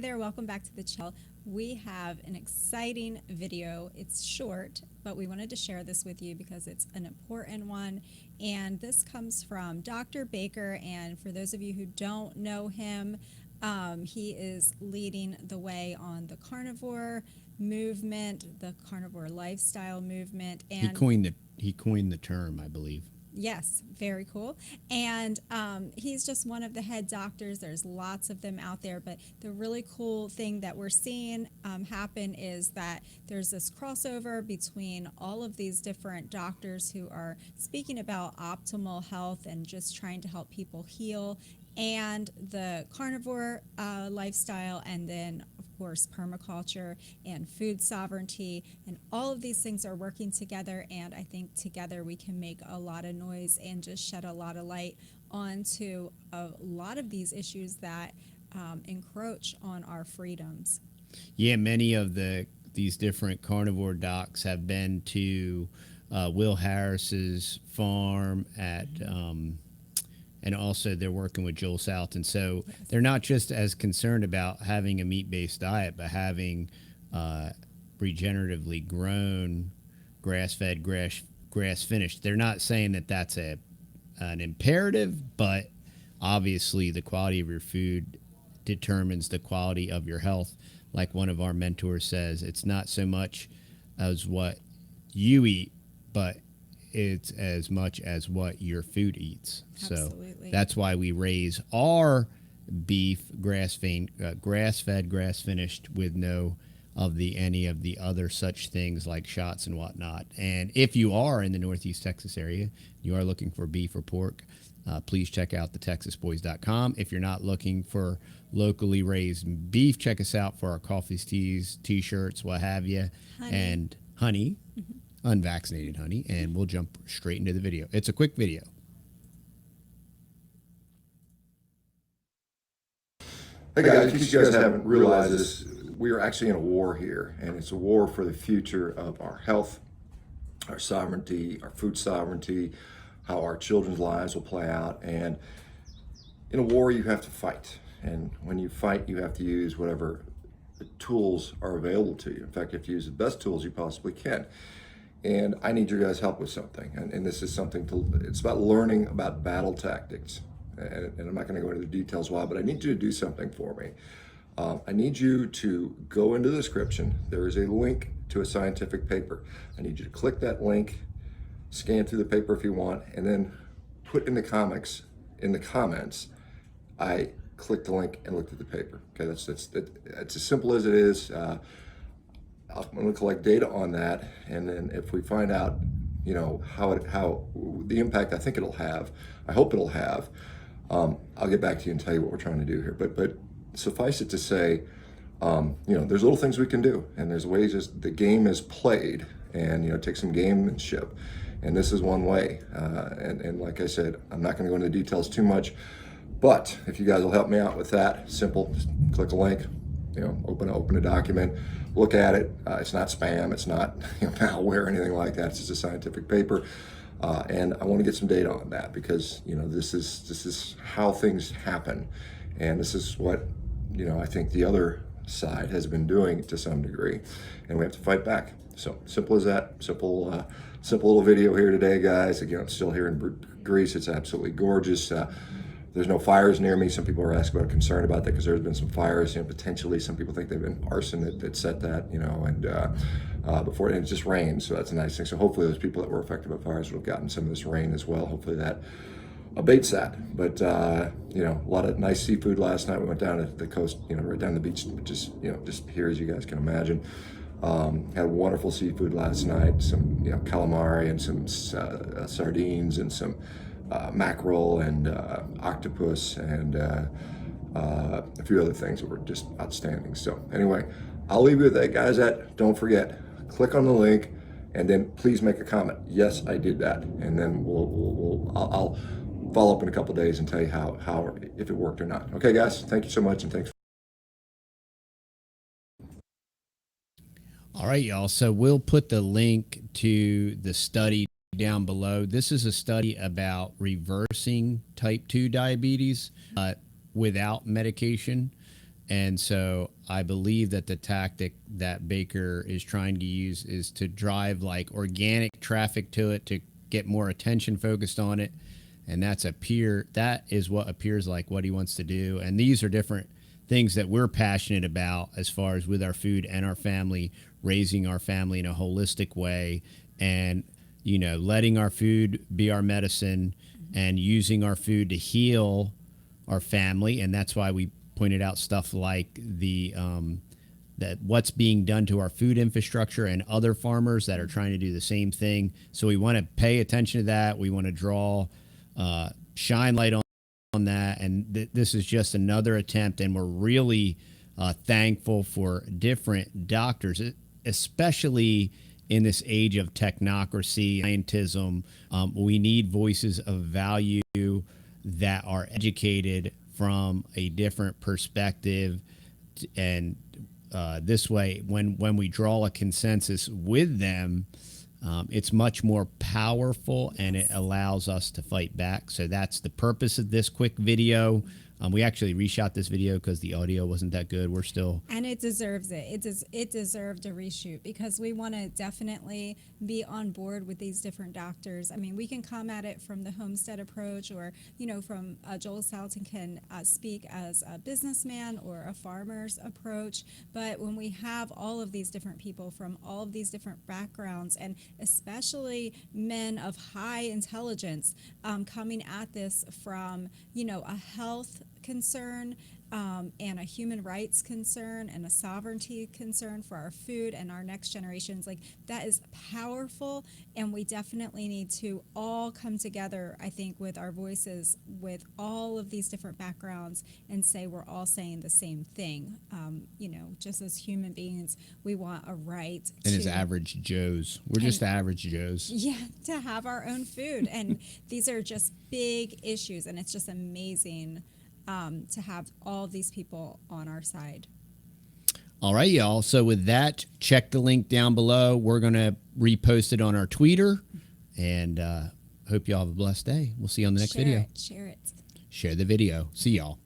there, welcome back to the channel. We have an exciting video. It's short, but we wanted to share this with you because it's an important one. And this comes from Dr. Baker, and for those of you who don't know him, he is leading the way on the carnivore movement, the carnivore lifestyle movement. And he coined the term, I believe. Yes, very cool. And he's just one of the head doctors. There's lots of them out there, but the really cool thing that we're seeing happen is that there's this crossover between all of these different doctors who are speaking about optimal health and just trying to help people heal, and the carnivore lifestyle, and then of course permaculture and food sovereignty, and all of these things are working together, and I think together we can make a lot of noise and just shed a lot of light onto a lot of these issues that encroach on our freedoms. Yeah, many of these different carnivore docs have been to Will Harris's farm at and also they're working with Joel Salton. So Yes. they're not just as concerned about having a meat-based diet, but having regeneratively grown, grass-fed, grass-finished. They're not saying that that's an imperative, but obviously the quality of your food determines the quality of your health. Like one of our mentors says, it's not so much as what you eat, but it's as much as what your food eats. Absolutely. So that's why we raise our beef grass-fed, grass-finished, with no of any of the other such things like shots and whatnot. And if you are in the Northeast Texas area, you are looking for beef or pork, please check out TheTexasBoys.com. If you're not looking for locally raised beef, check us out for our coffees, teas, t-shirts, what have you, and honey. Mm-hmm. Unvaccinated honey, and we'll jump straight into the video. It's a quick video. Hey guys, in case you guys haven't realized this, we are actually in a war here, and it's a war for the future of our health, our sovereignty, our food sovereignty, how our children's lives will play out. And in a war, you have to fight. And when you fight, you have to use whatever the tools are available to you. In fact, you have to use the best tools you possibly can. And I need your guys' help with something. And this is something it's about learning about battle tactics. And I'm not gonna go into the details why, but I need you to do something for me. I need you to go into the description. There is a link to a scientific paper. I need you to click that link, scan through the paper if you want, and then put in the comments, I clicked the link and looked at the paper. Okay, that's as simple as it is. I'm going to collect data on that, and then if we find out, you know, how the impact I think it'll have, I hope it'll have, I'll get back to you and tell you what we're trying to do here. But suffice it to say, you know, there's little things we can do, and there's ways the game is played, and you know, take some gamemanship, and this is one way. And like I said, I'm not going to go into the details too much, but if you guys will help me out with that, simple, just click a link, you know, open a document. Look at it. It's not spam. It's not, you know, malware or anything like that. It's just a scientific paper, and I want to get some data on that because you know this is how things happen, and this is what you know I think the other side has been doing to some degree, and we have to fight back. So simple as that. Simple little video here today, guys. Again, I'm still here in Greece. It's absolutely gorgeous. There's no fires near me. Some people are asking about, concerned about that because there's been some fires, you know, potentially. Some people think they've been arson that set that, you know, and before it just rained, so that's a nice thing. So hopefully those people that were affected by fires would have gotten some of this rain as well. Hopefully that abates that. But you know, a lot of nice seafood last night. We went down to the coast, you know, right down the beach, just you know, just here as you guys can imagine. Had wonderful seafood last night. Some you know calamari and some sardines and some mackerel and octopus and a few other things that were just outstanding. So anyway, I'll leave you with that, guys. Don't forget, click on the link and then please make a comment. Yes, I did that, and then I'll follow up in a couple days and tell you how if it worked or not. Okay, guys. Thank you so much, and thanks. All right, y'all. So we'll put the link to the study down below. This is a study about reversing type 2 diabetes without medication. And so I believe that the tactic that Baker is trying to use is to drive like organic traffic to it to get more attention focused on it. And that is what appears like what he wants to do. And these are different things that we're passionate about as far as with our food and our family, raising our family in a holistic way, and letting our food be our medicine and using our food to heal our family. And that's why we pointed out stuff like that what's being done to our food infrastructure and other farmers that are trying to do the same thing. So we want to pay attention to that. We want to draw shine light on that. And this is just another attempt, and we're really thankful for different doctors, especially in this age of technocracy, scientism. We need voices of value that are educated from a different perspective. And this way, when we draw a consensus with them, it's much more powerful, and it allows us to fight back. So that's the purpose of this quick video. We actually reshot this video because the audio wasn't that good. We're still... And it deserves it. It deserved a reshoot because we want to definitely be on board with these different doctors. I mean, we can come at it from the homestead approach, or, from Joel Salatin can speak as a businessman or a farmer's approach. But when we have all of these different people from all of these different backgrounds, and especially men of high intelligence coming at this from, a health concern and a human rights concern and a sovereignty concern for our food and our next generations, like, that is powerful. And we definitely need to all come together, I think, with our voices, with all of these different backgrounds, and say we're all saying the same thing. Just as human beings, we want a right and as average Joes, we're just average Joes. Yeah, to have our own food. And these are just big issues, and it's just amazing to have all of these people on our side. All right, y'all. So with that, check the link down below. We're going to repost it on our Twitter, and hope y'all have a blessed day. We'll see you on the next video. Share it. Share the video. See y'all.